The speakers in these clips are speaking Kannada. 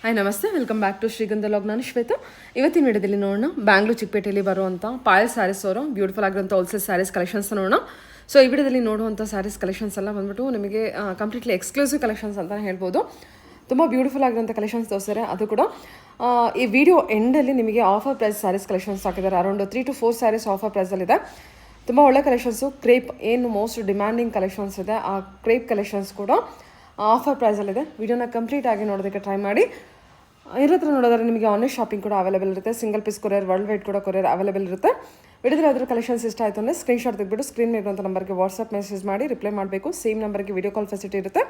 ಹಾಯ್ ನಮಸ್ತೆ, ವೆಲ್ಕಮ್ ಬ್ಯಾಕ್ ಟು ಶ್ರೀಗಂಧ ಲಾಗ್. ನಾನು ಶ್ವೇತಾ. ಇವತ್ತಿನ ವಿಡಿಯೋದಲ್ಲಿ ನೋಡೋಣ ಬ್ಯಾಂಗ್ಳೂರು ಚಿಕ್ಕಪೇಟೆಯಲ್ಲಿ ಬರುವಂಥ ಪಾಯಲ್ ಸ್ಯಾರೀಸ್ ಅವರು ಬ್ಯೂಟಿಫುಲ್ ಆಗಿರುವಂಥ ಹೋಲ್ಸೇಲ್ ಸ್ಯಾರೀಸ್ ಕಲೆಕ್ಷನ್ಸ್ ನೋಡೋಣ. ಸೊ ಈ ವಿಡಿಯೋದಲ್ಲಿ ನೋಡುವಂಥ ಸ್ಯಾರೀಸ್ ಕಲೆಕ್ಷನ್ಸ್ ಎಲ್ಲ ಬಂದ್ಬಿಟ್ಟು ನಿಮಗೆ ಕಂಪ್ಲೀಟ್ಲಿ ಎಕ್ಸ್ಕ್ಲೂಸಿವ್ ಕಲೆಕ್ಷನ್ಸ್ ಅಂತಲೇ ಹೇಳ್ಬೋದು. ತುಂಬ ಬ್ಯೂಟಿಫುಲ್ ಆಗಿರೋಂಥ ಕಲೆಕ್ಷನ್ಸ್ ತೋರಿಸ್ತಾರೆ. ಅದು ಕೂಡ ಈ ವಿಡಿಯೋ ಎಂಡಲ್ಲಿ ನಿಮಗೆ ಆಫರ್ ಪ್ರೈಸ್ ಸ್ಯಾರೀಸ್ ಕಲೆಕ್ಷನ್ಸ್ ಹಾಕಿದ್ದಾರೆ. ಅರೌಂಡ್ 3 to 4 ಸ್ಯಾರೀಸ್ ಆಫರ್ ಪ್ರೈಸಲ್ಲಿದೆ. ತುಂಬ ಒಳ್ಳೆ ಕಲೆಕ್ಷನ್ಸು. ಕ್ರೇಪ್ ಏನು ಮೋಸ್ಟ್ ಡಿಮ್ಯಾಂಡಿಂಗ್ ಕಲೆಕ್ಷನ್ಸ್ ಇದೆ, ಆ ಕ್ರೇಪ್ ಕಲೆಕ್ಷನ್ಸ್ ಕೂಡ ಆಫರ್ ಪ್ರೈಸಲ್ಲಿದೆ. ವಿಡಿಯೋನ ಕಂಪ್ಲೀಟ್ ಆಗಿ ನೋಡೋದಕ್ಕೆ ಟ್ರೈ ಮಾಡಿ. ಇರೋ ಹತ್ರ ನೋಡೋದ್ರೆ ನಿಮಗೆ ಆನ್ಲೈನ್ ಶಾಪಿಂಗ್ ಕೂಡ ಅವೈಲೇಬಲ್ ಇರುತ್ತೆ. Single piece courier, world wide ಕೂಡ ಕೊರಿಯರ್ ಅವೈಲೇಬಲ್ ಇರುತ್ತೆ. ವಿಡಿಯೋದಲ್ಲಿ ಅದರ ಕಲೆಕ್ಷನ್ಸ್ ಇಷ್ಟ ಆಯಿತು ಅಂದರೆ ಸ್ಕ್ರೀನ್ಶಾಟ್ ತೆಗೆದುಬಿಟ್ಟು ಸ್ಕ್ರೀನ್ ಮೇಲಿರುವಂಥ ನಂಬರ್ಗೆ ವಾಟ್ಸಪ್ ಮೆಸೇಜ್ ಮಾಡಿ ರಿಪ್ಲೈ ಮಾಡಬೇಕು. ಸೇಮ್ ನಂಬರ್ಗೆ ವಿಡಿಯೋ ಕಾಲ್ ಫೆಸಿಲಿಟಿ ಇರುತ್ತೆ.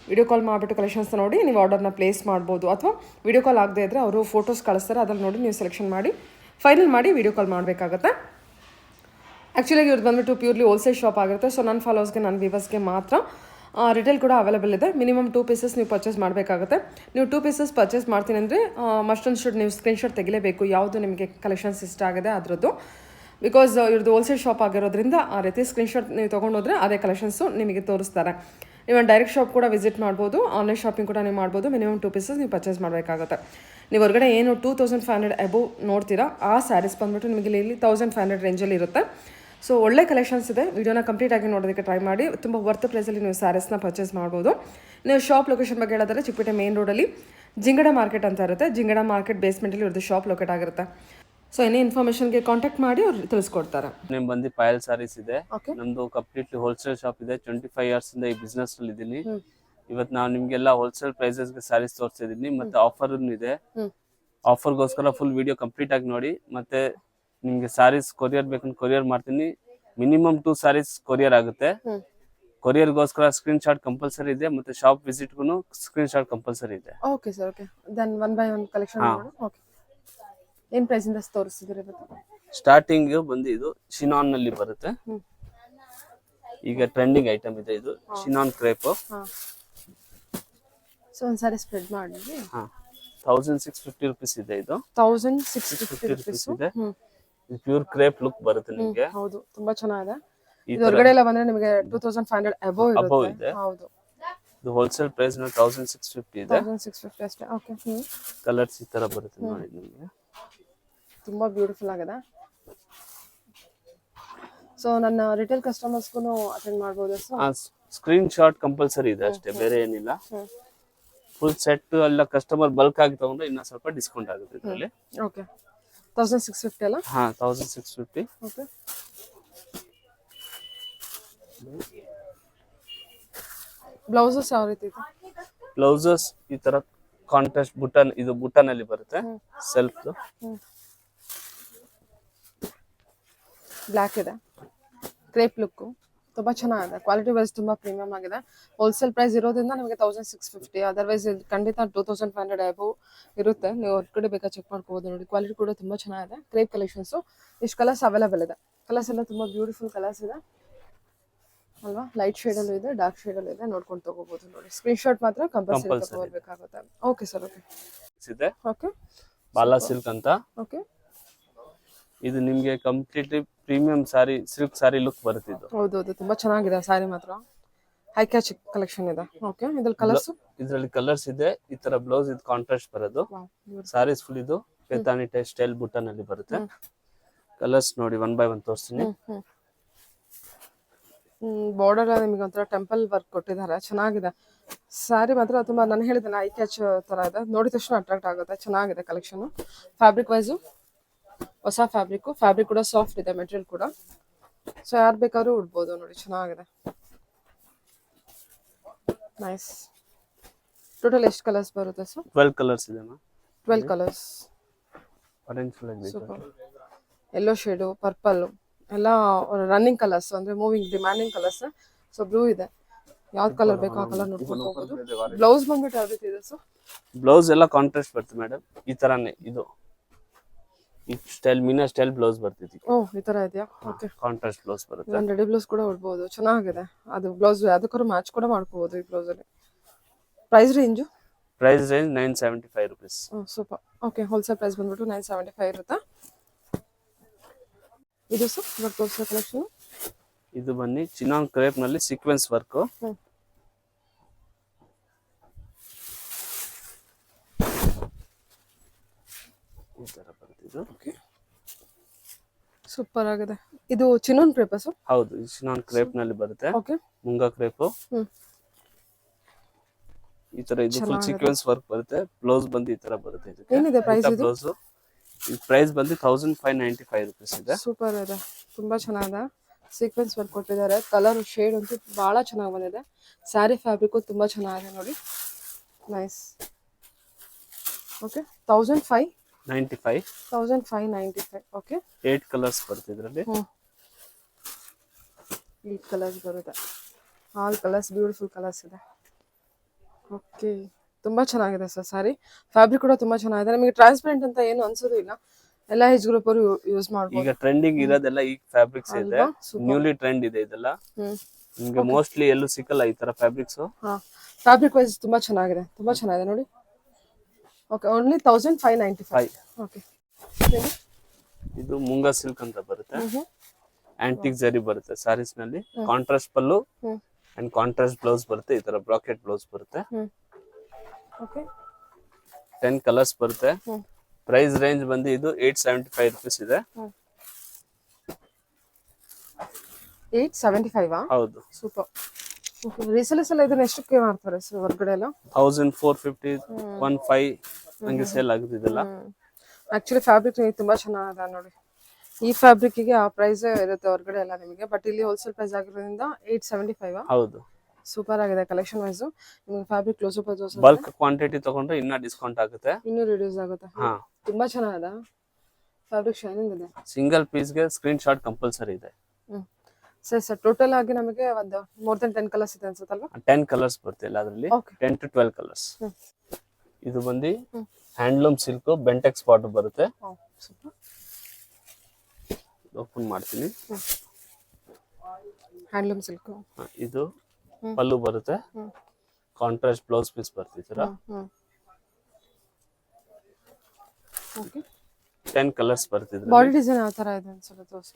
ವಿಡಿಯೋ ಕಾಲ್ ಮಾಡಿಬಿಟ್ಟು ಕಲೆಕ್ಷನ್ಸ್ನ ನೋಡಿ ನೀವು ಆರ್ಡರ್ನ ಪ್ಲೇಸ್ ಮಾಡ್ಬೋದು. ಅಥವಾ ವಿಡಿಯೋ ಕಾಲ್ ಆಗದೆ ಇದ್ದರೆ ಅವರು ಫೋಟೋಸ್ ಕಳಿಸ್ತಾರೆ, ಅದ್ರಲ್ಲಿ ನೋಡಿ ನೀವು ಸೆಲೆಕ್ಷನ್ ಮಾಡಿ ಫೈನಲ್ ಮಾಡಿ ವಿಡಿಯೋ ಕಾಲ್ ಮಾಡಬೇಕಾಗತ್ತೆ. ಆ್ಯಕ್ಚುಲಾಗಿ ಇವ್ರದ್ದು ಬಂದುಬಿಟ್ಟು ಪ್ಯೂರ್ಲಿ ಹೋಲ್ಸೇಲ್ ಶಾಪ್ ಆಗಿರುತ್ತೆ. ಸೊ ನನ್ನ ಫಾಲೋವರ್ಸ್ಗೆ, ನನ್ನ ವ್ಯೂವರ್ಸ್ಗೆ ಮಾತ್ರ ರಿಟೇಲ್ ಕೂಡ ಅವೈಲೇಬಲ್ ಇದೆ. ಮಿನಿಮಮ್ 2 ಪೀಸಸ್ ನೀವು ಪರ್ಚೇಸ್ ಮಾಡಬೇಕಾಗುತ್ತೆ. ನೀವು 2 ಪೀಸಸ್ ಪರ್ಚೇಸ್ ಮಾಡ್ತೀನಿ ಅಂದರೆ ಮಸ್ಟ್ ಆ್ಯಂಡ್ ಶುಡ್ ನೀವು ಸ್ಕ್ರೀನ್ಶಾಟ್ ತೆಗಿಲೇಬೇಕು, ಯಾವುದು ನಿಮಗೆ ಕಲೆಕ್ಷನ್ಸ್ ಇಷ್ಟ ಆಗಿದೆ ಅದರದ್ದು. ಬಿಕಾಸ್ ಇವ್ರದ್ದು ಹೋಲ್ಸೇಲ್ ಶಾಪ್ ಆಗಿರೋದ್ರಿಂದ ಆ ರೀತಿ ಸ್ಕ್ರೀನ್ಶಾಟ್ ನೀವು ತೊಗೊಂಡೋದ್ರೆ ಅದೇ ಕಲೆಕ್ಷನ್ಸು ನಿಮಗೆ ತೋರಿಸ್ತಾರೆ. ನೀವು ಡೈರೆಕ್ಟ್ ಶಾಪ್ ಕೂಡ ವಿಸಿಟ್ ಮಾಡ್ಬೋದು, ಆನ್ಲೈನ್ ಶಾಪಿಂಗ್ ಕೂಡ ನೀವು ಮಾಡ್ಬೋದು. ಮಿನಿಮಮ್ 2 ಪೀಸಸ್ ನೀವು ಪರ್ಚೇಸ್ ಮಾಡಬೇಕಾಗುತ್ತೆ. ನೀವು ಹೊರಗಡೆ ಏನು 2500 ಅಬೋವ್ ನೋಡ್ತೀರಾ, ಆ ಸ್ಯಾರೀಸ್ ಬಂದುಬಿಟ್ಟು ನಿಮಗೆ ಇಲ್ಲಿ 1500 ರೇಂಜಲ್ಲಿ ಇರುತ್ತೆ. ಸೊ ಒಳ್ಳೆ ಕಲೆಕ್ಷನ್ಸ್ ಇದೆ. ವಿಡಿಯೋನ ಕಂಪ್ಲೀಟ್ ಆಗಿ ನೋಡೋದಕ್ಕೆ ಟ್ರೈ ಮಾಡಿ. ತುಂಬ ವರ್ತ್ ಪ್ರೈಸಲ್ಲಿ ನೀವು ಸ್ಯಾರೀಸ್ನ ಪರ್ಚೇಸ್ ಮಾಡ್ಬೋದು. ನೀವು ಶಾಪ್ ಲೊಕೇಶನ್ ಬಗ್ಗೆ ಹೇಳಿದ್ರೆ ಚಿಕ್ಕಪೇಟೆ ಮೇನ್ ರೋಡಲ್ಲಿ ಜಿಂಗಡ ಮಾರ್ಕೆಟ್ ಅಂತ ಇರುತ್ತೆ. ಜಿಂಗಡ ಮಾರ್ಕೆಟ್ ಬೇಸ್ಮೆಂಟಲ್ಲಿ ಇವ್ರದ್ದು ಶಾಪ್ ಲೊಕೇಟ್ ಆಗಿರುತ್ತೆ. ಸೊ ಏನೇ ಇನ್ಫಾರ್ಮೇಷನ್ಗೆ ಕಾಂಟ್ಯಾಕ್ಟ್ ಮಾಡಿ ಅವ್ರು ತಿಳಿಸ್ಕೊಡ್ತಾರೆ. ನೇಮ್ ಬಂದು ಪಾಯಲ್ ಸ್ಯಾರೀಸ್ ಇದೆ. ನಮ್ದು ಕಂಪ್ಲೀಟ್ಲಿ ಹೋಲ್ಸೇಲ್ ಶಾಪ್ ಇದೆ. 25 ಇಯರ್ಸ್ ಇಂದ ಈ ಬಿಸ್ನೆಸ್ ಅಲ್ಲಿ ಇದ್ದೀನಿ. ಇವತ್ತು ನಾವು ನಿಮ್ಗೆಲ್ಲ ಹೋಲ್ಸೇಲ್ ಪ್ರೈಸಸ್ಗೆ ಸ್ಯಾರೀಸ್ ತೋರಿಸ್ತಿದ್ದೀನಿ. ಮತ್ತೆ ಆಫರ್ ಇದೆ. ಆಫರ್ಗೋಸ್ಕರ ಫುಲ್ ವಿಡಿಯೋ ಕಂಪ್ಲೀಟ್ ಆಗಿ ನೋಡಿ. ಮತ್ತೆ ನಿಮ್ಗೆ ಸ್ಯಾರೀಸ್ ಕೊರಿಯರ್ ಬೇಕಂದ್ರೆ ಕೊರಿಯರ್ ಮಾಡ್ತೀನಿ. ಮಿನಿಮಮ್ 2 ಸ್ಯಾರೀಸ್ ಕೊರಿಯರ್ ಆಗುತ್ತೆ. ಕೊರಿಯರ್ಗೋಸ್ಕರ ಸ್ಕ್ರೀನ್ ಶಾಟ್ ಕಂಪಲ್ಸರಿ ಇದೆ. ಮತ್ತೆ ಶಾಪ್ ವಿಸಿಟ್ಗೂ ಸ್ಕ್ರೀನ್ ಶಾಟ್ ಕಂಪಲ್ಸರಿ ಇದೆ. Okay sir, okay. Then 1 by 1 collection ಮಾಡೋಣ. ಓಕೆ, ಏನು ಪ್ರೈಸ್ ಇಂದ ತೋರಿಸ್ತಿದ್ದೀರಿ ಇವತ್ತು? ಸ್ಟಾರ್ಟಿಂಗ್ ಬಂದು ಇದು ಶಿನಾನ್ ನಲ್ಲಿ ಬರುತ್ತೆ. ಈಗ ಟ್ರೆಂಡಿಂಗ್ ಐಟಮ್ ಇದೆ ಇದು ಶಿನಾನ್ ಕ್ರೇಪ್. ಸೊ ಒಂದು ಸಾರಿ ಸ್ಪ್ರೆಡ್ ಮಾಡಿ. 1650 rupees ಇದೆ. ಇದು 1650 rupees ಇದೆ. ಇದು ಪ್ಯೂರ್ ಕ್ರೇಪ್ ಲುಕ್ ಬರುತ್ತೆ ನಿಮಗೆ. ಹೌದು, ತುಂಬಾ ಚೆನ್ನಾಗಿದೆ. ಇದು ಹೊರಗಡೆ ಎಲ್ಲ ಬಂದ್ರೆ ನಿಮಗೆ 2500 ಅಬೋವ್ ಇದೆ. ಹೌದು, ಇದು ಹೋಲ್ಸೇಲ್ ಪ್ರೈಸ್ 1650 ಇದೆ. 1650 ಅಷ್ಟೇ. ಓಕೆ. ಕಲರ್ಸ್ ಈ ತರ ಬರುತ್ತೆ ನೋಡಿ ನಿಮಗೆ. ತುಂಬಾ ಬ್ಯೂಟಿಫುಲ್ ಆಗಿದೆ. ಸೊ ನನ್ನ ರಿಟೇಲ್ ಕಸ್ಟಮರ್ಸ್ಗೂ ಅಟೆಂಡ್ ಮಾಡ್ಬೋದು ಸರ್? ಸ್ಕ್ರೀನ್ ಶಾಟ್ ಕಂಪಲ್ಸರಿ ಇದೆ ಅಷ್ಟೇ, ಬೇರೆ ಏನಿಲ್ಲ. ಫುಲ್ ಸೆಟ್ ಎಲ್ಲ ಕಸ್ಟಮರ್ ಬಲ್ಕ್ ಆಗಿ ತಗೊಂಡ್ರೆ ಇನ್ನ ಸ್ವಲ್ಪ ಡಿಸ್ಕೌಂಟ್ ಆಗುತ್ತೆ ಇದರಲ್ಲಿ. ಓಕೆ, 1650 ಅಲ್ಲ? 1650. ಓಕೆ. ಬ್ಲೌಸಸ್ ಯಾವ ರೀತಿ ಇದೆ? ಬ್ಲೌಸಸ್ ಈ ತರ ಕಾಂಟ್ರಾಸ್ಟ್ ಬುಟನ್, ಇದು ಬುಟನ್ ಅಲ್ಲಿ ಬರುತ್ತೆ. ಸೆಲ್ಫ್ ಬ್ಲ್ಯಾಕ್ ಇದೆ, ಕ್ರೇಪ್ ಲುಕ್ ತುಂಬಾ ಚೆನ್ನಾಗಿದೆ. ಕ್ವಾಲಿಟಿ ವೈಸ್ ತುಂಬಾ ಪ್ರೀಮಿಯಂ ಆಗಿದೆ. ಹೋಲ್ಸೇಲ್ ಪ್ರೈಸ್ ಇರೋದ್ರಿಂದ ನಿಮಗೆ 1650. ಅದರ್ವೈಸ್ ಖಂಡಿತ 2500 ಅಬೋವ್ ಇರುತ್ತೆ. ನೀವು ಹೊರಗಡೆ ಬೇಕಾದ್ರೆ ಚೆಕ್ ಮಾಡ್ಕೋಬಹುದು. ನೋಡಿ, ಕ್ವಾಲಿಟಿ ಕೂಡ ತುಂಬಾ ಚೆನ್ನಾಗಿದೆ. Crepe collections. ಇಷ್ಟು ಕಲರ್ಸ್ ಅವೈಲೇಬಲ್ ಇದೆ. ಕಲರ್ಸ್ ಎಲ್ಲ ತುಂಬಾ ಬ್ಯೂಟಿಫುಲ್ ಕಲರ್ಸ್ ಇದೆ ಅಲ್ವಾ? ಲೈಟ್ ಶೇಡಲ್ಲೂ ಇದೆ, ಡಾರ್ಕ್ ಶೇಡಲ್ಲೂ ಇದೆ. ನೋಡ್ಕೊಂಡು ತಗೋಬಹುದು. ನೋಡಿ, ಸ್ಕ್ರೀನ್ ಶಾಟ್ ಮಾತ್ರ ಕಂಪಲ್ಸರಿ ತಗೋಬೇಕಾಗುತ್ತೆ. Okay sir, okay. ಇದೆ. ಓಕೆ, ಬಾಲಾ ಸಿಲ್ಕ್ ಅಂತ. ಓಕೆ. ಇದು ನಿಮಗೆ completely premium sari, silk sari look ಬರುತ್ತೆ ಇದು. ಹೌದೌದು, ತುಂಬಾ ಚೆನ್ನಾಗಿದೆ ಸಾರಿ ಮಾತ್ರ. ಹೈ ಕ್ಯಾಚ್ ಕಲೆಕ್ಷನ್ ಇದೆ. ಓಕೆ, ಇದ್ರಲ್ಲಿ ಕಲರ್ಸ್? ಇದರಲ್ಲಿ ಕಲರ್ಸ್ ಇದೆ. ಈ ತರ ಬ್ಲೌಸ್ ಇದು ಕಾಂಟ್ರಾಸ್ಟ್ ಬರೋದು. ಸಾರೀಸ್ ಫುಲ್ ಇದು ಪೇತಾನಿ ಟೈಪ್ ಸ್ಟೈಲ್ ಬುಟನ್ ಅಲ್ಲಿ ಬರುತ್ತೆ. ಕಲರ್ಸ್ ನೋಡಿ 1 by 1 ತೋರಿಸ್ತೀನಿ. ಬಾರ್ಡರ್ ನಿಮಗೆ ಒಂಥರ ಟೆಂಪಲ್ ವರ್ಕ್ ಕೊಟ್ಟಿದ್ದಾರೆ. ಚೆನ್ನಾಗಿದೆ ಸಾರಿ ಮಾತ್ರ. ತುಂಬಾ ನಾನು ಹೇಳಿದ್ದೇನೆ ಐ ಕ್ಯಾಚ್ ತರ ಇದೆ. ನೋಡಿದ ತಕ್ಷಣ ಅಟ್ರಾಕ್ಟ್ ಆಗುತ್ತೆ. ಚೆನ್ನಾಗಿದೆ ಕಲೆಕ್ಷನ್. ಫ್ಯಾಬ್ರಿಕ್ ವೈಸು ಹೊಸ ಫ್ಯಾಬ್ರಿಕ್ ಕೂಡ ಸಾಫ್ಟ್ ಇದೆ, ಮೆಟೀರಿಯಲ್ ಕೂಡ. ಸೊ ಯಾರು ಬೇಕಾದ್ರೂ ಉಡ್ಬೋದು. ನೋಡಿ, ಚೆನ್ನಾಗಿದೆ. ನೈಸ್. ಟೋಟಲ್ ಎಷ್ಟು ಕಲರ್ಸ್ ಬರುತ್ತೆ ಸರ್? 12 ಕಲರ್ಸ್ ಇದೆ. 12 colours. Orange colour, super. Yellow shade, purple ಎಲ್ಲ ರನ್ನಿಂಗ್ ಕಲರ್ಸ್, ಅಂದ್ರೆ moving demanding colours. So blue ಇದೆ. ಯಾವ್ದು ಕಲರ್ ಬೇಕೋ ಆ ಕಲರ್ ನೋಡ್ಕೊಂಡು ಹೋಗ್ಬೋದು. ಬ್ಲೌಸ್ ಬಂದ್ಬಿಟ್ಟು ಯಾವ ರೀತಿ ಇದೆ ಸರ್? ಬ್ಲೌಸ್ ಎಲ್ಲ ಕಾಂಟ್ರಾಸ್ಟ್ ಬರುತ್ತೆ ಮೇಡಮ್. ಈ ತರಾನೇ ಇದು ಈ ಸ್ಟೈಲ್ ಮೀನಾ ಸ್ಟೈಲ್ ಬ್ಲೌಸ್ ಬರ್ತೈತಿ. ಈ ತರ ಇದೆಯಾ? ಓಕೆ. ಕಾಂಟ್ರಾಸ್ಟ್ ಬ್ಲೌಸ್ ಬರುತ್ತೆ. ನಾನು ರೆಡಿ ಬ್ಲೌಸ್ ಕೂಡ ಉಡ್ಬೋದು. ಚೆನ್ನಾಗಿದೆ. ಅದು ಬ್ಲೌಸ್ ಯಾವ್ದಕ್ಕಾದ್ರೂ ಮ್ಯಾಚ್ ಕೂಡ ಮಾಡ್ಕೋಬಹುದು ಈ ಬ್ಲೌಸ್ ಅಲ್ಲಿ. Price range 975 rupees. Super. Okay, wholesale price ಬಂದ್ಬಿಟ್ಟು 975 ಇರುತ್ತೆ. ಇದು ಸರ್ ಇವತ್ತು ತೋರಿಸೋ ಕಲೆಕ್ಷನ್. ಇದು ಬನ್ನಿ ಚಿನಾನ್ ಕ್ರೇಪ್ ನಲ್ಲಿ ಸೀಕ್ವೆನ್ಸ್ ವರ್ಕ್. ಈ ತರ ಬರುತ್ತೆ ಇದು. ಓಕೆ, ಸೂಪರ್ ಆಗಿದೆ. ಇದು ಚಿನ್ನೋನ್ ಕ್ರೇಪಸ್. ಹೌದು, ಚಿನಾನ್ ಕ್ರೇಪ್ ನಲ್ಲಿ ಬರುತ್ತೆ. Okay, moonga crepe. ಹ್ಮ್, ಈ ತರ ಇದು ಫುಲ್ ಸೀಕ್ವೆನ್ಸ್ ವರ್ಕ್ ಬರುತ್ತೆ. ಬ್ಲೌಸ್ ಬಂದು ಈ ತರ ಬರುತ್ತೆ. ಇದಕ್ಕೆ ಏನಿದೆ ಪ್ರೈಸ್ ಇದು? ಬ್ಲೌಸ್ ಈ ಪ್ರೈಸ್ ಬಂದು 1595 rupees ಇದೆ. ಸೂಪರ್ ಇದೆ, ತುಂಬಾ ಚೆನ್ನಾಗಿದೆ. ಸೀಕ್ವೆನ್ಸ್ ವರ್ಕ್ ಕೊಟ್ಟಿದ್ದಾರೆ. ಕಲರ್ ಶೇಡ್ ಅಂತೂ ಬಹಳ ಚೆನ್ನಾಗಿ ಬಂದಿದೆ. ಸ್ಯಾರಿ ಫ್ಯಾಬ್ರಿಕ್ ತುಂಬಾ ಚೆನ್ನಾಗಿದೆ ನೋಡಿ. ನೈಸ್. ಓಕೆ, 1595. 1595. ಓಕೆ, 8 ಕಲರ್ಸ್ ಬರುತ್ತೆ ಇದರಲ್ಲಿ. 8 ಕಲರ್ಸ್ ಬರುತ್ತೆ. ಆಲ್ ಕಲರ್ಸ್ ಬ್ಯೂಟಿಫುಲ್ ಕಲರ್ಸ್ ಇದೆ. ಓಕೆ, ತುಂಬಾ ಚೆನ್ನಾಗಿದೆ ಸರ್ ಸ್ಯಾರಿ. ಫ್ಯಾಬ್ರಿಕ್ ಕೂಡ ತುಂಬಾ ಚೆನ್ನಾಗಿದೆ. ನಿಮಗೆ ಟ್ರಾನ್ಸ್ಪರೆಂಟ್ ಅಂತ ಏನು ಅನ್ಸೋದು ಇಲ್ಲ. ಎಲ್ಲ ಏಜ್ ಗ್ರೂಪ್ ಅವರು ಯೂಸ್ ಮಾಡ್ಬೋದು. ಈಗ ಟ್ರೆಂಡಿಂಗ್ ಇರೋದೆಲ್ಲ ಈ ಫ್ಯಾಬ್ರಿಕ್ಸ್ ಇದೆ. ನ್ಯೂಲಿ ಟ್ರೆಂಡ್ ಇದೆ ಇದೆಲ್ಲ. ನಿಮ್ಗೆ ಮೋಸ್ಟ್ಲಿ ಎಲ್ಲೂ ಸಿಕ್ಕಲ್ಲ ಈ ತರ ಫ್ಯಾಬ್ರಿಕ್ಸ್. ಹಾ, ಫ್ಯಾಬ್ರಿಕ್ ವೈಸ್ ತುಂಬಾ ಚೆನ್ನಾಗಿದೆ, ತುಂಬಾ ಚೆನ್ನಾಗಿದೆ ನೋಡಿ. Okay, only 1595. ಓಕೆ, ಇದು ಮುಂಗಾ ಸಿಲ್ಕ್ ಅಂತ ಬರುತ್ತೆ. ಆಂಟಿಕ್ ಜರಿ ಬರುತ್ತೆ ಸಾರೀಸ್ ನಲ್ಲಿ. Contrast pallu and contrast blouse ಬರುತ್ತೆ. ಈ ತರ ಬ್ರಾಕೆಟ್ ಬ್ಲೌಸ್ ಬರುತ್ತೆ. ಓಕೆ, 10 ಕಲರ್ಸ್ ಬರುತ್ತೆ. ಪ್ರೈಸ್ ರೇಂಜ್ ಬಂದು ಇದು 875 rupees ಇದೆ. 875. ಹೌದು, ಸೂಪರ್. ರೀಸೆಲರ್ಸ್ ಎಲ್ಲ ಇದನ್ನ ಎಷ್ಟಕ್ಕೆ ಮಾಡ್ತಾರೆ ಸರ್ ಹೊರಗಡೆ ಎಲ್ಲ? 1450, 15 ಹಂಗೆ ಸೇಲ್ ಆಗುತ್ತೆ ಇದೆಲ್ಲ. ಆಕ್ಚುಲಿ ಫ್ಯಾಬ್ರಿಕ್ ತುಂಬಾ ಚೆನ್ನಾಗಿದೆ ನೋಡಿ. ಈ ಫ್ಯಾಬ್ರಿಕ್ಗೆ ಆ ಪ್ರೈಸ್ ಇರುತ್ತೆ ಹೊರಗಡೆ ಎಲ್ಲ ನಿಮಗೆ, ಬಟ್ ಇಲ್ಲಿ ಹೋಲ್ಸೇಲ್ ಪ್ರೈಸ್ ಆಗಿರೋದ್ರಿಂದ 875. ಹೌದು, ಸೂಪರ್ ಆಗಿದೆ ಕಲೆಕ್ಷನ್ ವೈಸ್. ನಿಮಗೆ fabric close up bulk quantity ತಗೊಂಡ್ರೆ ಇನ್ನ ಡಿಸ್ಕೌಂಟ್ ಆಗುತ್ತೆ. ಇನ್ನೂ ರಿಡ್ಯೂಸ್ ಆಗುತ್ತೆ. ತುಂಬಾ ಚೆನ್ನಾಗಿದೆ ಫ್ಯಾಬ್ರಿಕ್, ಶೈನಿಂಗ್ ಇದೆ. ಸಿಂಗಲ್ ಪೀಸ್ ಗೆ ಸ್ಕ್ರೀನ್ ಶಾಟ್ ಕಂಪಲ್ಸರಿ ಇದೆ. ಸರ್ ಟೋಟಲ್ ಆಗಿ ನಮಗೆ ಒಂದು ಮೋರ್ ದನ್ 10 ಕಲರ್ಸ್ ಇದೆ ಅನ್ಸುತ್ತಲ್ವಾ? 10 ಕಲರ್ಸ್ ಬರುತ್ತೆ ಎಲ್ಲ ಅದರಲ್ಲಿ. 10 to 12 ಕಲರ್ಸ್. ಇದು ಬಂದು ಹ್ಯಾಂಡ್ಲೂಮ್ ಸಿಲ್ಕ್ ಬೆಂಟೆಕ್ಸ್ ಬಾರ್ಡರ್ ಬರುತ್ತೆ. ಓಪನ್ ಮಾಡ್ತೀನಿ. Handloom silk. ಇದು ಪಲ್ಲು ಬರುತ್ತೆ. ಕಾಂಟ್ರಾಸ್ಟ್ ಬ್ಲೌಸ್ ಪೀಸ್ ಬರ್ತಿದ್ದೀರಾ. 10 ಕಲರ್ಸ್ ಬರ್ತಿದ್ರೆ. ಬಾಡಿ ಡಿಸೈನ್ ಯಾವ ತರ ಇದೆ ಅನ್ಸುತ್ತೆ ತೋರಿಸಿ.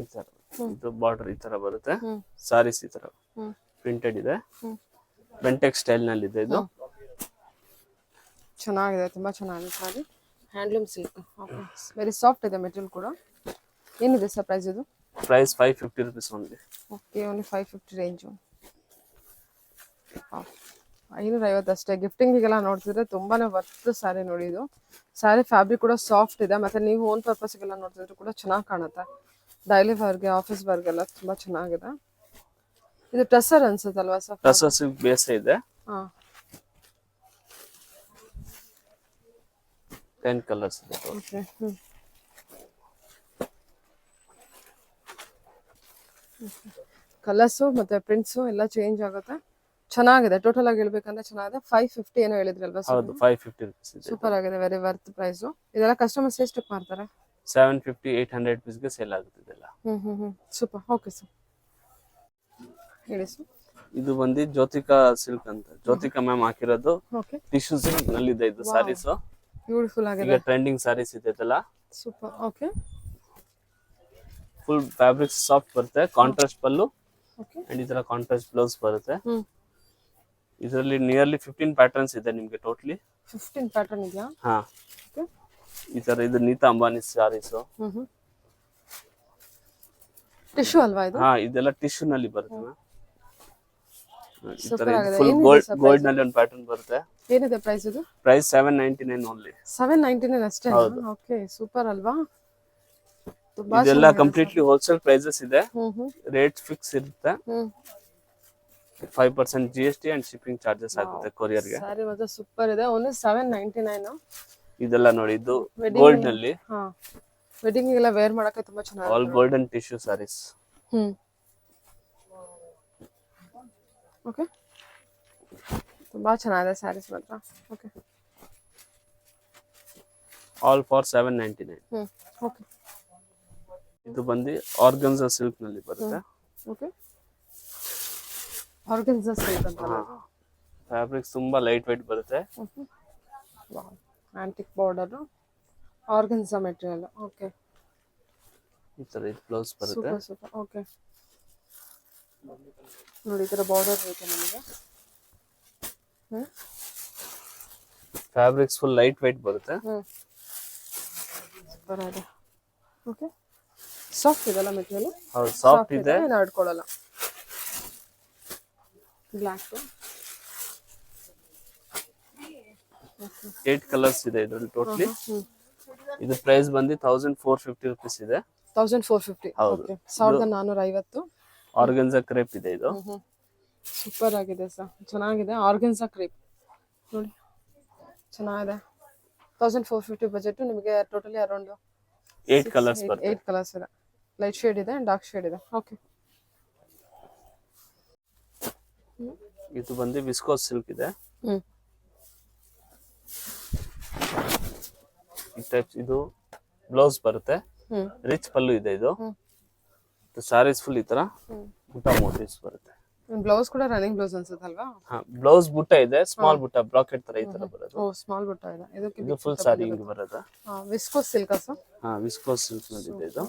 ಈ ತರ ಇದು ಬಾರ್ಡರ್ ಈ ತರ ಬರುತ್ತೆ. ಸಾರೀಸ್ ಈ ತರ ಪ್ರಿಂಟೆಡ್ ಇದೆ. ಬೆಂಟೆಕ್ ಸ್ಟೈಲ್ ನಲ್ಲಿ ಇದೆ ಇದು. ಚೆನ್ನಾಗಿದೆ, ತುಂಬಾ ಚೆನ್ನಾಗಿದೆ sari. Handloom silk. Okay, very soft ಇದೆ ಮೆಟೀರಿಯಲ್ ಕೂಡ. ಏನಿದೆ ಸರ್ ಪ್ರೈಸ್ ಇದು? Price 550 rupees only. Okay, only 550 range. 550 ಅಷ್ಟೇ. ಗಿಫ್ಟಿಂಗಿಗೆಲ್ಲ ನೋಡ್ತಿದ್ರೆ ತುಂಬಾನೇ ವರ್ತ್ ಸ್ಯಾರಿ ನೋಡಿ. ಇದು ಸ್ಯಾರಿ ಫ್ಯಾಬ್ರಿಕ್ ಕೂಡ ಸಾಫ್ಟ್ ಇದೆ. ಮತ್ತೆ ನೀವು ಓನ್ ಪರ್ಪಸ್ಗೆಲ್ಲ ನೋಡ್ತಿದ್ರೆ ಕೂಡ ಚೆನ್ನಾಗಿ ಕಾಣುತ್ತೆ. ಡೈಲಿ ವರ್ಗೆ, ಆಫೀಸ್ ವರ್ಗೆಲ್ಲ ತುಂಬಾ ಚೆನ್ನಾಗಿದೆ. ಇದು ಟಸರ್ ಅನ್ಸುತ್ತಲ್ವಾ ಸರ್? ಟಸರ್ ಸಿಲ್ಕ್ ಬೇಸ್ ಇದೆ. 10 ಕಲರ್ಸ್ ಇದೆ. ಓಕೆ, ಕಲರ್ಸು ಮತ್ತೆ ಪ್ರಿಂಟ್ಸು ಎಲ್ಲ ಚೇಂಜ್ ಆಗುತ್ತೆ. ಚೆನ್ನಾಗಿದೆ. ಟೋಟಲ್ ಆಗಿ ಹೇಳ್ಬೇಕಂದ್ರೆ ಚೆನ್ನಾಗಿದೆ. 550 ಏನೋ ಹೇಳಿದ್ರಲ್ವಾ ಸರ್? ಹೌದು, 550 rupees ಇದೆ. ಸೂಪರ್ ಆಗಿದೆ, ವೆರಿ ವರ್ತ್ ಪ್ರೈಸ್. ಇದೆಲ್ಲ ಕಸ್ಟಮರ್ಸ್ ಎಷ್ಟಕ್ಕೆ ಮಾಡ್ತಾರೆ? 750, 800 rupees ಗೆ ಸೇಲ್ ಆಗುತ್ತೆ ಇದೆಲ್ಲ. ಸೂಪರ್. ಓಕೆ ಸರ್, ಹೇಳಿ ಸರ್. ಇದು ಬಂದು ಜ್ಯೋತಿಕಾ ಸಿಲ್ಕ್ ಅಂತ. ಜ್ಯೋತಿಕಾ ಮ್ಯಾಮ್ ಹಾಕಿರೋದು. ಓಕೆ, ಟಿಶ್ಯೂ ಸಿಲ್ಕ್ ನಲ್ಲಿ ಇದೆ ಇದು ಸಾರೀಸ್. ಬ್ಯೂಟಿಫುಲ್ ಆಗಿದೆ. ಈಗ ಟ್ರೆಂಡಿಂಗ್ ಸಾರೀಸ್ ಇದೆ ಇದೆಲ್ಲ. Super. Okay, full fabric soft ಬರುತ್ತೆ. ಕಾಂಟ್ರಾಸ್ಟ್ ಪಲ್ಲು ಓಕೆ, ಅಂಡ್ ಈ ತರ ಕಾಂಟ್ರಾಸ್ಟ್ ಬ್ಲೌಸ್ ಬರುತ್ತೆ. ಇದರಲ್ಲಿ ನಿಯರ್ಲಿ 15 ಪ್ಯಾಟರ್ನ್ಸ್ ಇದೆ ನಿಮ್ಗೆ ಟೋಟಲಿ. 15 ಪ್ಯಾಟರ್ನ್ ಇದೆಯಾ? ಹಾ, ಓಕೆ. ಈ ತರ ಇದು ನೀತಾ ಅಂಬಾನಿ ಸಾರೀಸ್. ಟಿಶ್ಯೂ ಅಲ್ವಾ ಇದು? ಹಾ, ಇದೆಲ್ಲ ಟಿಶ್ಯೂ ನಲ್ಲಿ ಬರುತ್ತೆ. ಈ ತರ ಸೂಪರ್ ಆಗಿದೆ. ಫುಲ್ ಗೋಲ್ಡ್ ನಲ್ಲಿ ಒಂದು ಪ್ಯಾಟರ್ನ್ ಬರುತ್ತೆ. ಏನಿದೆ ಪ್ರೈಸ್ ಇದು? Price 799 only. 799 ಅಷ್ಟೇ? ಓಕೆ, ಸೂಪರ್ ಅಲ್ವಾ? ಇದೆಲ್ಲ ಕಂಪ್ಲೀಟ್ಲಿ ಹೋಲ್ಸೇಲ್ ಪ್ರೈಸಸ್ ಇದೆ. ರೇಟ್ ಫಿಕ್ಸ್ ಇರುತ್ತೆ. 5% GST ಅಂಡ್ ಶಿಪ್ಪಿಂಗ್ ಚಾರ್ಜಸ್ ಆಗುತ್ತೆ ಕೊರಿಯರ್ ಗೆ. ಸಾರಿ ಮಾತ್ರ ಸೂಪರ್ ಇದೆ. ಓನ್ಲಿ 799. ಇದೆಲ್ಲ ನೋಡಿ, ಇದು ಗೋಲ್ಡ್ ನಲ್ಲಿ. ವೆಡ್ಡಿಂಗ್ ಎಲ್ಲ ವೇರ್ ಮಾಡಕ್ಕೆ ತುಂಬಾ ಚೆನ್ನಾಗಿದೆ. All golden tissue saris. Okay, ತುಂಬಾ ಚೆನ್ನಾಗಿದೆ ಸ್ಯಾರೀಸ್ ಮಾತ್ರ. Okay, all for 799. ಓಕೆ. ಇದು ಬಂದು ಆರ್ಗನ್ಸಾ ಸಿಲ್ಕ್ ನಲ್ಲಿ ಬರುತ್ತೆ. ಓಕೆ, ಆರ್ಗನ್ಸಾ ಸಿಲ್ಕ್ ಅಂತ. ಫ್ಯಾಬ್ರಿಕ್ಸ್ ತುಂಬಾ ಲೈಟ್ ವೇಟ್ ಬರುತ್ತೆ. Wow, antique border, organza material. Okay, ಈ ತರ ಇದು ಬ್ಲೌಸ್ ಬರುತ್ತೆ. Super super. ಓಕೆ, ನೋಡಿ ಈ ತರ ಬಾರ್ಡರ್ ಇರುತ್ತೆ ನಮಗೆ. ಫ್ಯಾಬ್ರಿಕ್ಸ್ ಫುಲ್ ಲೈಟ್ ವೈಟ್ ಬರುತ್ತೆ. ಸೂಪರ್ ಇದೆ. ಓಕೆ, ಸಾಫ್ಟ್ ಇದೆಲ್ಲ ಮೆಟೀರಿಯಲ್. ಹೌದು, ಸಾಫ್ಟ್ ಇದೆ. ಏನು ಆಡ್ಕೊಳ್ಳಲ್ಲ. ಬ್ಲ್ಯಾಕ್ 8 ಕಲರ್ಸ್ ಇದೆ ಇದರಲ್ಲಿ ಟೋಟಲಿ. ಇದು ಪ್ರೈಸ್ ಬಂದು 1450 rupees ಇದೆ. 1450. ಹೌದು. ಓಕೆ, 1450. ಆರ್ಗನ್ಸಾ ಕ್ರೇಪ್ ಇದೆ ಇದು. ಸೂಪರ್ ಆಗಿದೆ ಸರ್, ಚೆನ್ನಾಗಿದೆ. ಆರ್ಗನ್ಸಾ ಕ್ರೇಪ್ ನೋಡಿ, ಚೆನ್ನಾಗಿದೆ. 1450 ಬಜೆಟ್ ನಿಮಗೆ ಟೋಟಲಿ ಅರೌಂಡ್ 8 ಕಲರ್ಸ್ ಬರುತ್ತೆ. 8 ಕಲರ್ಸ್ ಇದೆ. ಲೈಟ್ ಶೇಡ್ ಇದೆ, ಡಾರ್ಕ್ ಶೇಡ್ ಇದೆ. ಓಕೆ, ಇದು ಬಂದು ವಿಸ್ಕೋಸ್ ಸಿಲ್ಕ್ ಇದೆ. ಈ ಟೈಪ್ಸ್ ಇದು ಬ್ಲೌಸ್ ಬರುತ್ತೆ. ರಿಚ್ ಪಲ್ಲು ಇದೆ ಇದು. ಸಾರೀಸ್ ಫುಲ್ ಈ ತರ ಬುಟ್ಟ ಮೋಟಿವ್ಸ್ ಬರುತ್ತೆ. ಬ್ಲೌಸ್ ಕೂಡ ರನ್ನಿಂಗ್ ಬ್ಲೌಸ್ ಅನ್ಸುತ್ತಲ್ವಾ? ಹಾ, ಬ್ಲೌಸ್ ಬುಟ್ಟ ಇದೆ, ಸ್ಮಾಲ್ ಬುಟ್ಟ ಬ್ರಾಕೆಟ್ ತರ ಈ ತರ ಬರೋದು. ಓ, ಸ್ಮಾಲ್ ಬುಟ್ಟ ಇದೆ. ಇದು ಫುಲ್ ಸಾರಿ ಹಿಂಗ್ ಬರೋದು. Viscose silk sir? ಹಾ, ವಿಸ್ಕೋಸ್ ಸಿಲ್ಕ್ ನಲ್ಲಿ ಇದೆ ಇದು.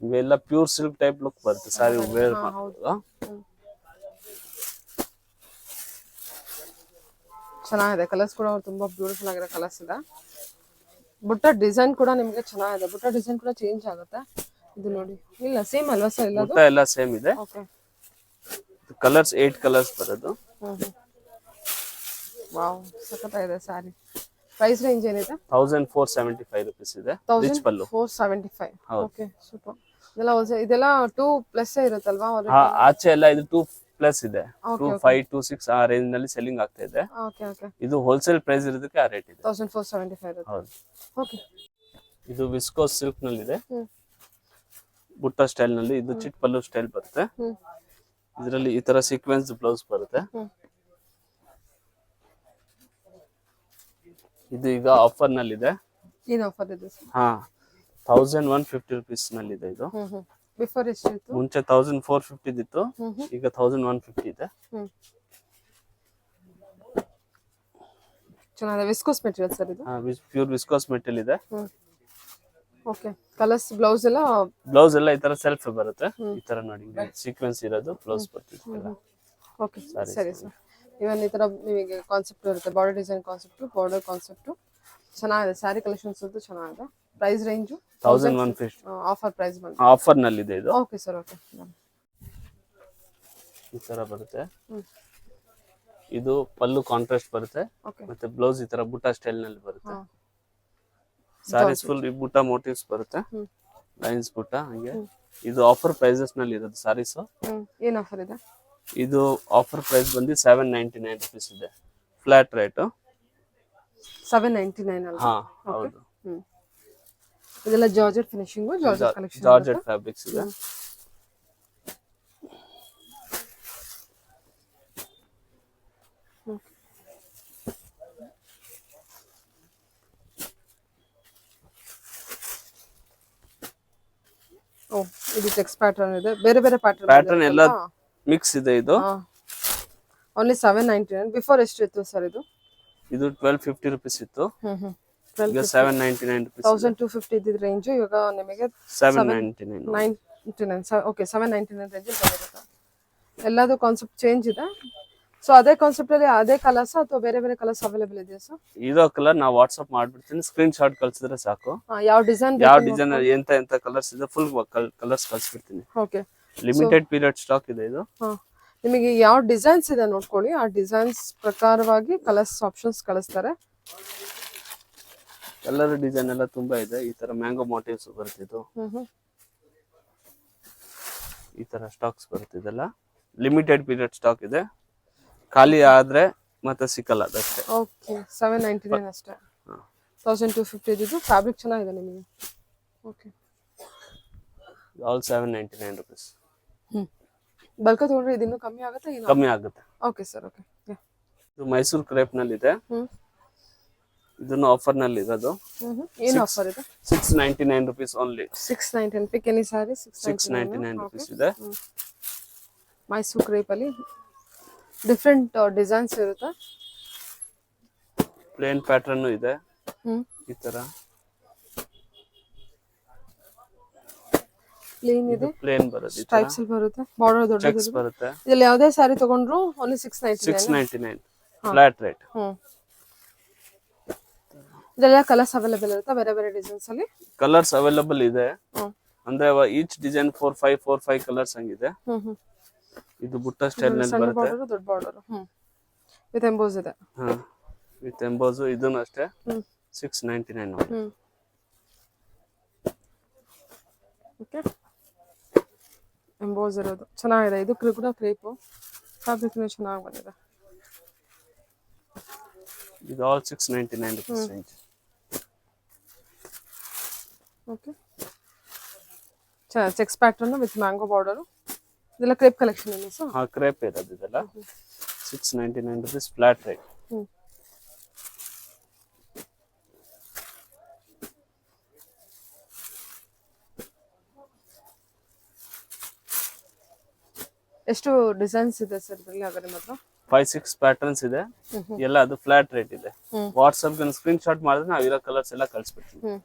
ಇವೆಲ್ಲ ಪ್ಯೂರ್ ಸಿಲ್ಕ್ ಟೈಪ್ ಲುಕ್ ಬರುತ್ತೆ ಸಾರಿ ವೇರ್ ಮಾಡುವಾಗ. ಚೆನ್ನಾಗಿದೆ. ಕಲರ್ಸ್ ಕೂಡ ತುಂಬಾ ಬ್ಯೂಟಿಫುಲ್ ಆಗಿರೋ ಕಲರ್ಸ್ ಇದೆ. ಬುಟ್ಟ ಡಿಸೈನ್ ಕೂಡ ನಿಮಗೆ ಚೆನ್ನಾಗಿದೆ. ಬುಟ್ಟ ಡಿಸೈನ್ ಕೂಡ ಚೇಂಜ್ ಆಗುತ್ತೆ. ಇದು ನೋಡಿ, ಇಲ್ಲ ಸೇಮ್ ಅಲ್ವಾ ಸರ್? ಇಲ್ಲ, ಬುಟ್ಟ ಎಲ್ಲ ಸೇಮ್ ಇದೆ. ಓಕೆ, ಕಲರ್ಸ್ 8 ಕಲರ್ಸ್ ಬರೋದು. ವಾವ್, ಸಖತ್ತಾಗಿದೆ ಸಾರಿ. ಪ್ರೈಸ್ ರೇಂಜ್ ಏನಿದೆ? 1475 rupees ಇದೆ. ರಿಚ್ ಪಲ್ಲು 1475. Okay, super. ಇದೆಲ್ಲ 2+ ಇರುತ್ತಲ್ವಾ? ಹಾ, ಆಚೆ ಎಲ್ಲ ಇದು 2+ ಇದೆ. 25 26 ಆ ರೇಂಜ್ ನಲ್ಲಿ ಸೆಲ್ಲಿಂಗ್ ಆಗ್ತಾ ಇದೆ. Okay okay. ಇದು ಹೋಲ್ಸೇಲ್ ಪ್ರೈಸ್ ಇರೋದಕ್ಕೆ ಆ ರೇಟ್ ಇದೆ. 1475 ಇರುತ್ತೆ. ಹೌದು. ಓಕೆ, ಇದು ವಿಸ್ಕೋಸ್ ಸಿಲ್ಕ್ ನಲ್ಲಿ ಇದೆ. ಬುಟ್ಟ ಸ್ಟೈಲ್ ನಲ್ಲಿ ಇದು ಚಿಟ್ ಪಲ್ಲು ಸ್ಟೈಲ್ ಬರುತ್ತೆ. ಇದರಲ್ಲಿ ಈ ತರ ಸೀಕ್ವೆನ್ಸ್ ಬ್ಲೌಸ್ ಬರುತ್ತೆ. ಇದು ಈಗ ಆಫರ್ ನಲ್ಲಿ ಇದೆ. ಏನು ಆಫರ್ ಇದೆ ಸರ್? ಹಾ, 1150 rupees ನಲ್ಲಿ ಇದೆ ಇದು. ಬಿಫೋರ್ ಎಷ್ಟಿತ್ತು? ಮುಂಚೆ 1450 ಇತ್ತು, ಈಗ 1150 ಇದೆ. ಚೆನ್ನಾಗಿದೆ. ವಿಸ್ಕೋಸ್ ಮೆಟೀರಿಯಲ್ ಸರ್ ಇದು? ಹಾ, ಪ್ಯೂರ್ ವಿಸ್ಕೋಸ್ ಮೆಟೀರಿಯಲ್ ಇದೆ. ಓಕೆ, ಕಲರ್ಸ್ ಬ್ಲೌಸ್ ಎಲ್ಲ ಈ ತರ ಸೆಲ್ಫ್ ಬರುತ್ತೆ. ಈ ತರ ನೋಡಿ ಸೀಕ್ವೆನ್ಸ್ ಇರೋದು ಬ್ಲೌಸ್ ಬರ್ತಿದೆ. ಓಕೆ, ಸರಿ ಸರ್. ಇವನ್ ಈ ತರ ನಿಮಗೆ ಕಾನ್ಸೆಪ್ಟ್ ಇರುತ್ತೆ, border design concept, border concept ಚೆನ್ನಾಗಿದೆ. ಸ್ಯಾರಿ ಕಲೆಕ್ಷನ್ಸ್ ಅಂತೂ ಚೆನ್ನಾಗಿದೆ. Price range 1150. ಆಫರ್ ಪ್ರೈಸ್ ಬಂದು ಆಫರ್ ನಲ್ಲಿ ಇದೆ ಇದು. Okay sir, okay. ಈ ತರ ಬರುತ್ತೆ. ಇದು ಪಲ್ಲು ಕಾಂಟ್ರಾಸ್ಟ್ ಬರುತ್ತೆ. ಮತ್ತೆ ಬ್ಲೌಸ್ ಈ ತರ ಬುಟ್ಟ ಸ್ಟೈಲ್ ನಲ್ಲಿ ಬರುತ್ತೆ. ಸಾರೀಸ್ ಫುಲ್ ಬುಟ್ಟ ಮೋಟಿವ್ಸ್ ಬರುತ್ತೆ, ಲೈನ್ಸ್ ಬುಟ್ಟ ಹಂಗೆ. ಇದು ಆಫರ್ ಪ್ರೈಸಸ್ ನಲ್ಲಿ ಇರೋದು ಸಾರೀಸ್. ಏನ್ ಆಫರ್ ಇದೆ? ಇದು ಆಫರ್ ಪ್ರೈಸ್ ಬಂದು 799 rupees ಇದೆ. ಫ್ಲಾಟ್ ರೇಟ್ 799 ಅಲ್ಲ? ಹಾ, ಹೌದು. ಇದೆಲ್ಲ georgette finishing, georgette collection, georgette fabrics ಇದೆ. ಓ, ಇದು ಚೆಕ್ಸ್ ಪ್ಯಾಟರ್ನ್ ಇದೆ. ಬೇರೆ ಬೇರೆ ಪ್ಯಾಟರ್ನ್ ಎಲ್ಲ ಮಿಕ್ಸ್ ಇದೆ ಇದು. ಓನ್ಲಿ 799. ಬಿಫೋರ್ ಎಷ್ಟಿತ್ತು ಸರ್ ಇದು? ಇದು 1250 rupees ಇತ್ತು, ಈಗ 799 rupees. 1250 ಇದ್ದಿದ್ ರೇಂಜ್ ಇವಾಗ ನಿಮಗೆ 799. ಓಕೆ, 799 ರೇಂಜ್ ಬರುತ್ತೆ. ಎಲ್ಲದೂ ಕಾನ್ಸೆಪ್ಟ್ ಚೇಂಜ್ ಇದೆ. ಸೊ ಅದೇ ಕಾನ್ಸೆಪ್ಟ್ ಅಲ್ಲಿ ಅದೇ ಕಲರ್ಸ್ ಅಥವಾ ಬೇರೆ ಬೇರೆ ಕಲರ್ಸ್ ಅವೈಲೇಬಲ್ ಇದೆಯಾ ಸರ್? ಇರೋ ಕಲರ್ ನಾವು ವಾಟ್ಸ್ಆಪ್ ಮಾಡ್ಬಿಡ್ತೀನಿ, ಸ್ಕ್ರೀನ್ ಶಾಟ್ ಕಳ್ಸಿದ್ರೆ ಸಾಕು. ಯಾವ ಡಿಸೈನ್ ಎಂತ ಕಲರ್ಸ್ ಇದೆ ಫುಲ್ ಕಲರ್ಸ್ ಕಳ್ಸಿಬಿಡ್ತೀನಿ. ಓಕೆ, ಲಿಮಿಟೆಡ್ ಪೀರಿಯಡ್ ಸ್ಟಾಕ್ ಇದೆ ಇದು. ನಿಮಗೆ ಯಾವ ಡಿಸೈನ್ಸ್ ಇದೆ ನೋಡ್ಕೊಳ್ಳಿ, ಆ ಡಿಸೈನ್ಸ್ ಪ್ರಕಾರವಾಗಿ ಕಲರ್ಸ್ ಆಪ್ಷನ್ಸ್ ಕಳಿಸ್ತಾರೆ. ಕಲರ್ ಡಿಸೈನ್ ಎಲ್ಲ ತುಂಬಾ ಇದೆ. ಈ ತರ ಮ್ಯಾಂಗೋ ಮೋಟಿವ್ಸ್ ಬರ್ತಿದ್ದು, ಈ ತರ ಸ್ಟಾಕ್ಸ್ ಬರ್ತಿದೆಲ್ಲ. ಲಿಮಿಟೆಡ್ ಪೀರಿಯಡ್ ಸ್ಟಾಕ್ ಇದೆ, ಖಾಲಿ ಆದ್ರೆ ಮತ್ತೆ ಸಿಕ್ಕಲ್ಲ ಅದಷ್ಟೇ. ಓಕೆ, 799 ಅಷ್ಟೇ. 1250 ಇದ್ದು ಫ್ಯಾಬ್ರಿಕ್ ಚೆನ್ನಾಗಿದೆ ನಿಮಗೆ. Okay, all 799 rupees. ಬಲ್ಕ ತಗೊಂಡ್ರೆ ಇದಿನ್ನೂ ಕಮ್ಮಿ ಆಗುತ್ತೆ? ಕಮ್ಮಿ ಆಗುತ್ತೆ. Okay sir, okay. ಇದು ಮೈಸೂರು ಕ್ರೇಪ್ ನಲ್ಲಿ ಇದೆ. ಇದನ್ನು ಆಫರ್ ನಲ್ಲಿ ಇರೋದು. ಏನು ಆಫರ್ ಇದೆ? 699 rupees ಓನ್ಲಿ. 699. ಪಿಕ್ ಎನಿ ಸಾರಿ 699 rupees ಇದೆ. ಮೈಸೂರು ಕ್ರೇಪ್ ಅಲ್ಲಿ ಡಿಫ್ರೆಂಟ್ ಡಿಸೈನ್ಸ್ ಇರುತ್ತೆ. ಪ್ಲೇನ್ ಪ್ಯಾಟರ್ನ್ ಇದೆ ಈ ತರ. ಪ್ಲೇನ್ ಇದೆ, ಪ್ಲೇನ್ ಬರುತ್ತೆ, ಸ್ಟ್ರೈಪ್ಸ್ ಬರುತ್ತೆ, ಬಾರ್ಡರ್ ದೊಡ್ಡದು ಚೆಕ್ಸ್ ಬರುತ್ತೆ. ಇದರಲ್ಲಿ ಯಾವುದೇ ಸಾರಿ ತಗೊಂಡ್ರು ಓನ್ಲಿ 699. 699 flat rate. ಇದೆಲ್ಲ ಕಲರ್ಸ್ ಅವೈಲೇಬಲ್ ಇರುತ್ತಾ ಬೇರೆ ಬೇರೆ ಡಿಸೈನ್ಸ್ ಅಲ್ಲಿ? ಕಲರ್ಸ್ ಅವೈಲಬಲ್ ಇದೆ. ಹ್ಮ್ ಅಂದ್ರೆ ಈಚ್ ಡಿಸೈನ್ 4 5 ಕಲರ್ಸ್ ಹಂಗಿದೆ. ಹ್ಮ್ ಇದು ಬುಟ್ಟ ಸ್ಟೈಲ್ ನಲ್ಲಿ ಸಣ್ಣ ಬರುತ್ತೆ. ಬಾರ್ಡರ್ ದೊಡ್ಡ ಬಾರ್ಡರ್ ವಿತ್ ಎಂಬೋಸ್ ಇದೆ. ಹಾ ವಿತ್ ಎಂಬೋಸ್. ಇದನ್ನು ಅಷ್ಟೇ ಹ್ಮ್ 699 ನೋಡಿ. ಓಕೆ ಎಂಬೋಸ್ ಇರೋದು ಚೆನ್ನಾಗಿದೆ. ಇದು ಕೂಡ ಕ್ರೇಪು ಫ್ಯಾಬ್ರಿಕ್ ಚೆನ್ನಾಗಿ ಬಂದಿದೆ. ಇದು all 699 rupees range. Okay cheques pattern with mango border. ಇದೆಲ್ಲ ಕ್ರೇಪ್ ಕಲೆಕ್ಷನ್ ಏನು ಸರ್? ಹಾ ಕ್ರೇಪ್ ಇರೋದು ಇದೆಲ್ಲ 699 rupees ಫ್ಲಾಟ್ ರೇಟ್. ಎಷ್ಟು ಡಿಸೈನ್ಸ್ ಇದೆ ಸರ್ ಇದರಲ್ಲಿ ಹಾಗಾದ್ರೆ ಮಾತ್ರ? 5 6 ಪ್ಯಾಟರ್ನ್ಸ್ ಇದೆ. ಎಲ್ಲ ಅದು ಫ್ಲಾಟ್ ರೇಟ್ ಇದೆ. ವಾಟ್ಸ್ಆಪ್ ಗೆ ಸ್ಕ್ರೀನ್ ಶಾಟ್ ಮಾಡಿದ್ರೆ ನಾವು ಇರೋ ಕಲರ್ಸ್ ಎಲ್ಲ ಕಳಿಸ್ಬಿಡ್ತೀವಿ.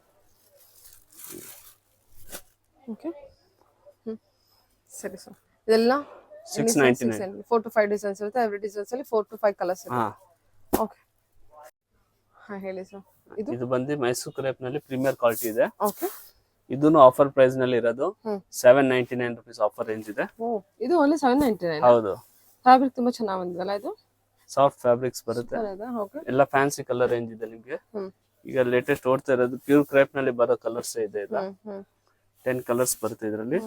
ಓಕೆ ಸರಿ ಸರ್. ಇದೆಲ್ಲ 699. 4 to 5 ಡಿಸೈನ್ಸ್ ಇರುತ್ತೆ. ಎವ್ರಿ ಡಿಸೈನ್ಸ್ ಅಲ್ಲಿ 4 to 5 ಕಲರ್ಸ್ ಹಾ ಇರುತ್ತೆ. ಓಕೆ ಹಾ ಹೇಳಿ ಸರ್. ಇದು ಬಂದು ಮೈಸೂರು ಕ್ರೇಪ್ ನಲ್ಲಿ ಪ್ರೀಮಿಯರ್ ಕ್ವಾಲಿಟಿ ಇದೆ. ಓಕೆ ಇದನ್ನು ಆಫರ್ ಪ್ರೈಸ್ ನಲ್ಲಿ ಇರೋದು 799 rupees ಆಫರ್ ರೇಂಜ್ ಇದೆ. ಇದು ಓನ್ಲಿ 799. ಹೌದು. ಫ್ಯಾಬ್ರಿಕ್ ತುಂಬಾ ಚೆನ್ನಾಗಿ ಬಂದಿದೆಲ್ಲ ಇದು. ಸಾಫ್ಟ್ ಫ್ಯಾಬ್ರಿಕ್ಸ್ ಬರುತ್ತೆ. ಓಕೆ ಎಲ್ಲ ಫ್ಯಾನ್ಸಿ ಕಲರ್ ರೇಂಜ್ ಇದೆ ನಿಮ್ಗೆ. ಈಗ ಲೇಟೆಸ್ಟ್ ಓಡ್ತಾ ಇರೋದು ಪ್ಯೂರ್ ಕ್ರೇಪ್ ನಲ್ಲಿ ಬರೋ ಕಲರ್ಸ್ ಇದೆ. ಇದು 10 ಕಲರ್ಸ್ ಬರುತ್ತೆ ಇದರಲ್ಲಿ.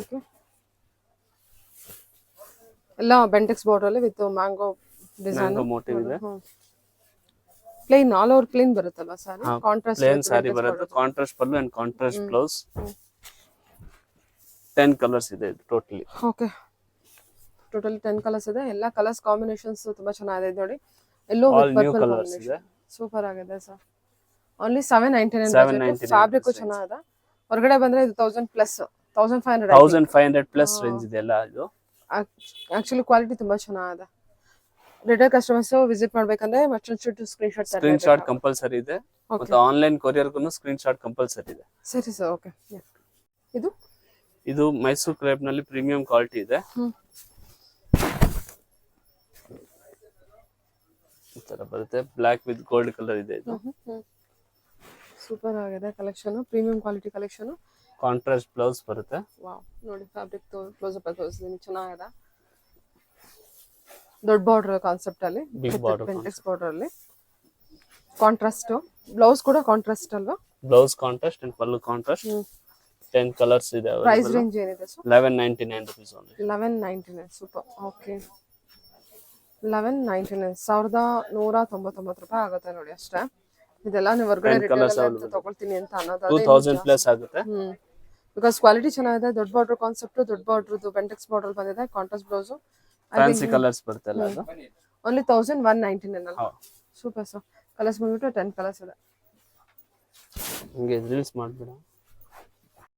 ಓಕೆ ಎಲ್ಲ ಬೆಂಟೆಕ್ಸ್ ಬಾರ್ಡರ್ ಅಲ್ಲಿ ವಿತ್ ಮ್ಯಾಂಗೋ ಡಿಸೈನ್ ಮೋಟಿವ್ ಇದೆ. ಪ್ಲೇನ್ ಆಲ್ ಓವರ್ ಪ್ಲೇನ್ ಬರುತ್ತಲ್ಲ ಸಾರಿ? ಕಾಂಟ್ರಾಸ್ಟ್ ಪ್ಲೇನ್ ಸಾರಿ ಬರುತ್ತೆ. Contrast pallu and contrast blouse. 10 colours ಇದೆ ಇದು ಟೋಟಲಿ. ಓಕೆ ಟೋಟಲಿ 10 ಕಲರ್ಸ್ ಇದೆ. ಎಲ್ಲ ಕಲರ್ಸ್ ಕಾಂಬಿನೇಷನ್ಸ್ ತುಂಬಾ ಚೆನ್ನಾಗಿದೆ. ಇದು ನೋಡಿ ಎಲ್ಲೋ ವಿತ್ ನ್ಯೂ ಪರ್ಪಲ್ ಕಲರ್ಸ್ ಇದೆ. ಸೂಪರ್ ಆಗಿದೆ ಸರ್. ಓನ್ಲಿ 799. ಫ್ಯಾಬ್ರಿಕ್ ಚೆನ್ನಾಗಿದೆ. ಹೊರಗಡೆ ಬಂದ್ರೆ ಇದು 1000 ಪ್ಲಸ್ 1500 ಪ್ಲಸ್ ರೇಂಜ್ ಇದೆ ಎಲ್ಲ. ಇದು ಆಕ್ಚುಲಿ ಕ್ವಾಲಿಟಿ ತುಂಬಾ ಚೆನ್ನಾಗಿದೆ. ರಿಟೇಲ್ ಕಸ್ಟಮರ್ಸ್ ವಿಸಿಟ್ ಮಾಡ್ಬೇಕಂದ್ರೆ Merchant street screen shot compulsory ಇದೆ. ಮತ್ತೆ ಆನ್ಲೈನ್ ಕೊರಿಯರ್ಗೂ ಸ್ಕ್ರೀನ್ ಶಾಟ್ ಕಂಪಲ್ಸರಿ ಇದೆ. ಸರಿ ಸರ್. ಓಕೆ ಇದು ಮೈಸೂರು ಕ್ರೇಪ್ ನಲ್ಲಿ ಪ್ರೀಮಿಯಂ ಕ್ವಾಲಿಟಿ ಇದೆ. ಈ ತರ ಬರುತ್ತೆ. ಬ್ಲಾಕ್ ವಿತ್ ಗೋಲ್ಡ್ ಕಲರ್ ಇದೆ. ಇದು ಸೂಪರ್ ಆಗಿದೆ collection. Premium quality collection. Contrast blouse ಬರುತ್ತೆ. ವಾವ್ ನೋಡಿ ಫ್ಯಾಬ್ರಿಕ್ ಕ್ಲೋಸ್ ಅಪ್ ತೋರಿಸ್ತೀನಿ. ಚೆನ್ನಾಗಿದೆ. ದೊಡ್ಡ ಬಾರ್ಡರ್ ಕಾನ್ಸೆಪ್ಟ್ ಅಲ್ಲಿ ಬಿಗ್ ಬಾರ್ಡರ್ ಬೆಂಟೆಕ್ಸ್ ಬಾರ್ಡರ್ ಅಲ್ಲಿ ಕಾಂಟ್ರಾಸ್ಟ್. ಬ್ಲೌಸ್ ಕೂಡ ಕಾಂಟ್ರಾಸ್ಟ್ ಅಲ್ವಾ? Blouse contrast and pallu contrast. 10 colours ಇದೆ. ಪ್ರೈಸ್ ರೇಂಜ್ ಏನಿದೆ sir? 1199 rupees only. 1199. Super. Okay 1199 1199 ರೂಪಾಯಿ ಆಗುತ್ತೆ ನೋಡಿ ಅಷ್ಟೇ. ಇದೆಲ್ಲ ನೀವು ಹೊರಗಡೆ ರಿಟೇಲ್ ತಗೊಳ್ತೀನಿ ಅಂತ ಅನ್ನೋದು 2000 ಪ್ಲಸ್ ಆಗುತ್ತೆ. ಬಿಕಾಸ್ ಕ್ವಾಲಿಟಿ ಚೆನ್ನಾಗಿದೆ. ದೊಡ್ಡ ಬಾರ್ಡರ್ ಕಾನ್ಸೆಪ್ಟ್, ದೊಡ್ಡ ಬಾರ್ಡರ್ ಬೆಂಟೆಕ್ಸ್ ಬಾರ್ಡರ್ ಬಂದಿದೆ. ಕಾಂಟ್ರಾಸ್ಟ್ ಬ್ಲೌಸ್ ಫ್ಯಾನ್ಸಿ ಕಲರ್ಸ್ ಬರುತ್ತೆ ಅಲ್ಲ. ಅದು ಓನ್ಲಿ 1199 ಅಲ್ಲ? Super sir. ಕಲರ್ಸ್ ಬಂದ್ಬಿಟ್ಟು 10 ಕಲರ್ಸ್ ಇದೆ. ಹಿಂಗೆ ರೀಲ್ಸ್ ಮಾಡ್ಬಿಡ.